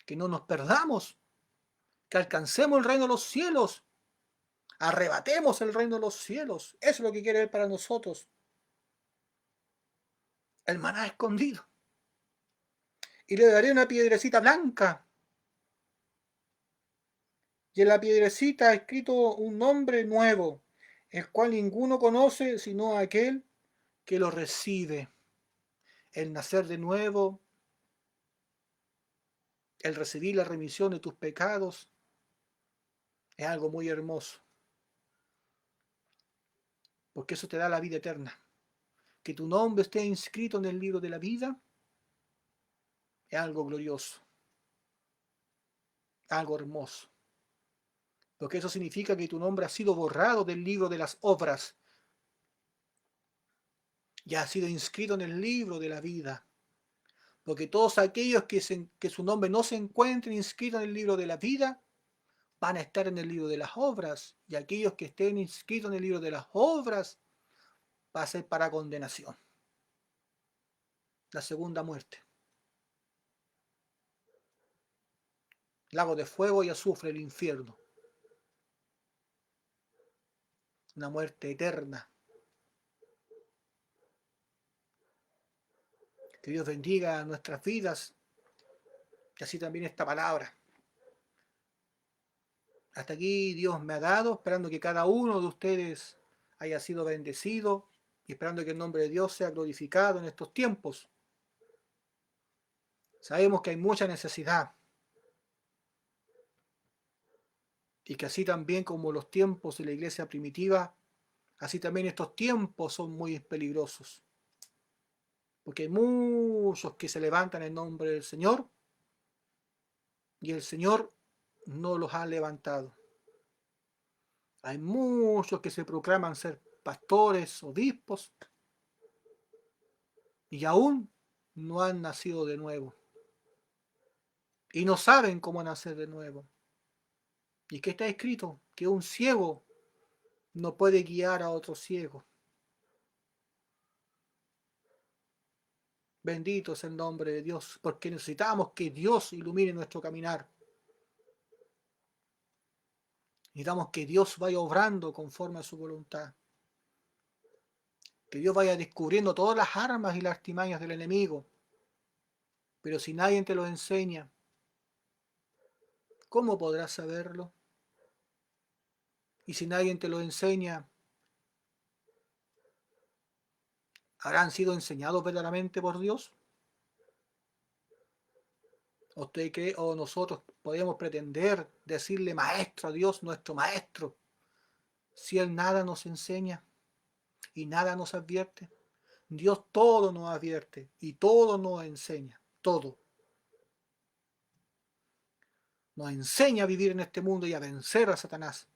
que no nos perdamos, que alcancemos el reino de los cielos, arrebatemos el reino de los cielos. Eso es lo que quiere Él para nosotros. El maná escondido. Y le daré una piedrecita blanca. Y en la piedrecita ha escrito un nombre nuevo, el cual ninguno conoce sino aquel que lo recibe. El nacer de nuevo, el recibir la remisión de tus pecados, es algo muy hermoso. Porque eso te da la vida eterna. Que tu nombre esté inscrito en el libro de la vida es algo glorioso, algo hermoso. Porque eso significa que tu nombre ha sido borrado del libro de las obras y ha sido inscrito en el libro de la vida. Porque todos aquellos que su nombre no se encuentren inscrito en el libro de la vida van a estar en el libro de las obras, y aquellos que estén inscritos en el libro de las obras va a ser para condenación, la segunda muerte, lago de fuego y azufre, el infierno, una muerte eterna. Que Dios bendiga nuestras vidas y así también esta palabra. Hasta aquí Dios me ha dado, esperando que cada uno de ustedes haya sido bendecido y esperando que el nombre de Dios sea glorificado en estos tiempos. Sabemos que hay mucha necesidad y que así también como los tiempos de la iglesia primitiva, así también estos tiempos son muy peligrosos. Porque hay muchos que se levantan en nombre del Señor y el Señor no los ha levantado. Hay muchos que se proclaman ser pastores, obispos, y aún no han nacido de nuevo. Y no saben cómo nacer de nuevo. ¿Y qué está escrito? Que un ciego no puede guiar a otro ciego. Bendito es el nombre de Dios, porque necesitamos que Dios ilumine nuestro caminar. Necesitamos que Dios vaya obrando conforme a su voluntad. Que Dios vaya descubriendo todas las armas y las artimañas del enemigo. Pero si nadie te lo enseña, ¿cómo podrás saberlo? Y si nadie te lo enseña, ¿habrán sido enseñados verdaderamente por Dios? ¿O usted cree, o nosotros podemos pretender decirle maestro a Dios, nuestro maestro, si Él nada nos enseña y nada nos advierte? Dios todo nos advierte y todo nos enseña, todo. Nos enseña a vivir en este mundo y a vencer a Satanás.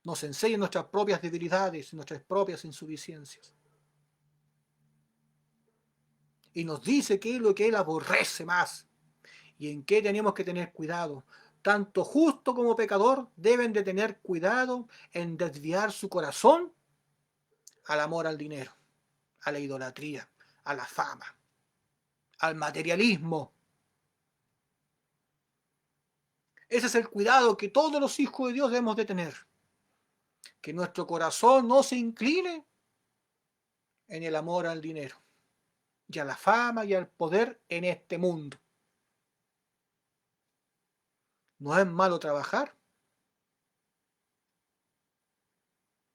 Nos enseña nuestras propias debilidades, nuestras propias insuficiencias. Y nos dice qué es lo que Él aborrece más y en qué tenemos que tener cuidado. Tanto justo como pecador deben de tener cuidado en desviar su corazón al amor al dinero, a la idolatría, a la fama, al materialismo. Ese es el cuidado que todos los hijos de Dios debemos de tener. Que nuestro corazón no se incline en el amor al dinero, y a la fama y al poder en este mundo. No es malo trabajar,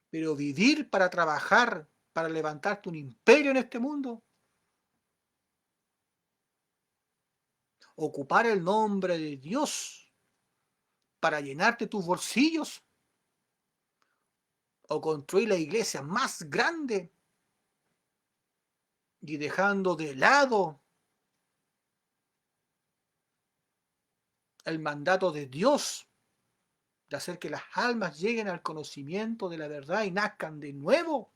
pero vivir para trabajar, para levantarte un imperio en este mundo, ocupar el nombre de Dios para llenarte tus bolsillos, o construir la iglesia más grande y dejando de lado el mandato de Dios de hacer que las almas lleguen al conocimiento de la verdad y nazcan de nuevo.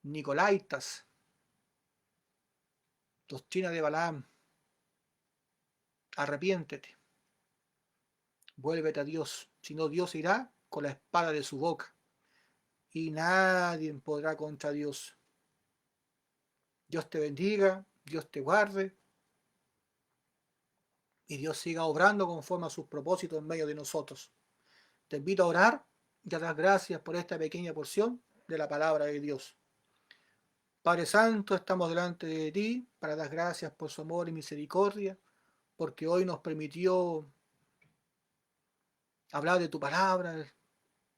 Nicolaitas, doctrina de Balaam, Arrepiéntete, vuélvete a Dios, si no Dios irá con la espada de su boca y nadie podrá contra Dios. Dios te bendiga, Dios te guarde y Dios siga obrando conforme a sus propósitos en medio de nosotros. Te invito a orar y a dar gracias por esta pequeña porción de la palabra de Dios. Padre Santo, estamos delante de ti para dar gracias por su amor y misericordia, porque hoy nos permitió hablar de tu palabra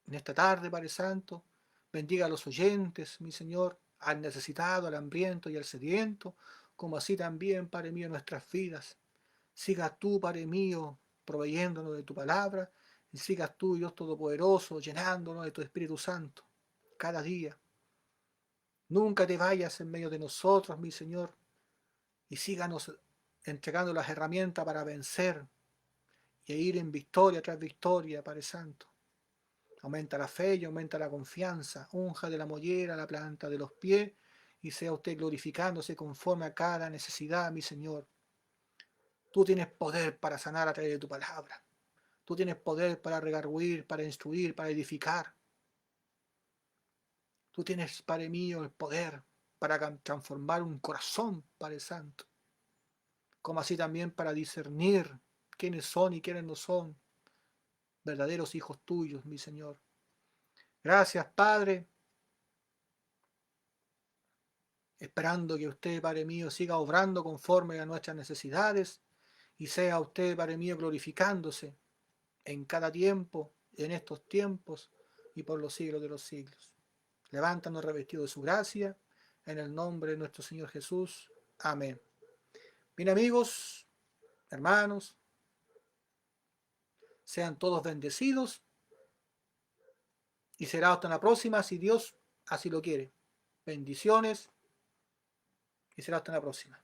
en esta tarde, Padre Santo. Bendiga a los oyentes, mi Señor, al necesitado, al hambriento y al sediento, como así también, Padre mío, nuestras vidas. Sigas tú, Padre mío, proveyéndonos de tu palabra, y sigas tú, Dios Todopoderoso, llenándonos de tu Espíritu Santo cada día. Nunca te vayas en medio de nosotros, mi Señor, y síganos entregando las herramientas para vencer y ir en victoria tras victoria, Padre Santo. Aumenta la fe y aumenta la confianza, unja de la mollera la planta de los pies, y sea usted glorificándose conforme a cada necesidad, mi Señor. Tú tienes poder para sanar a través de tu palabra. Tú tienes poder para redarguir, para instruir, para edificar. Tú tienes, Padre mío, el poder para transformar un corazón, Padre Santo. Como así también para discernir quiénes son y quiénes no son verdaderos hijos tuyos, mi Señor. Gracias, Padre, esperando que usted, Padre mío, siga obrando conforme a nuestras necesidades y sea usted, Padre mío, glorificándose en cada tiempo, en estos tiempos y por los siglos de los siglos. Levántanos revestidos de su gracia, en el nombre de nuestro Señor Jesús. Amén. Bien, amigos, hermanos, sean todos bendecidos y será hasta la próxima si Dios así lo quiere. Bendiciones y será hasta la próxima.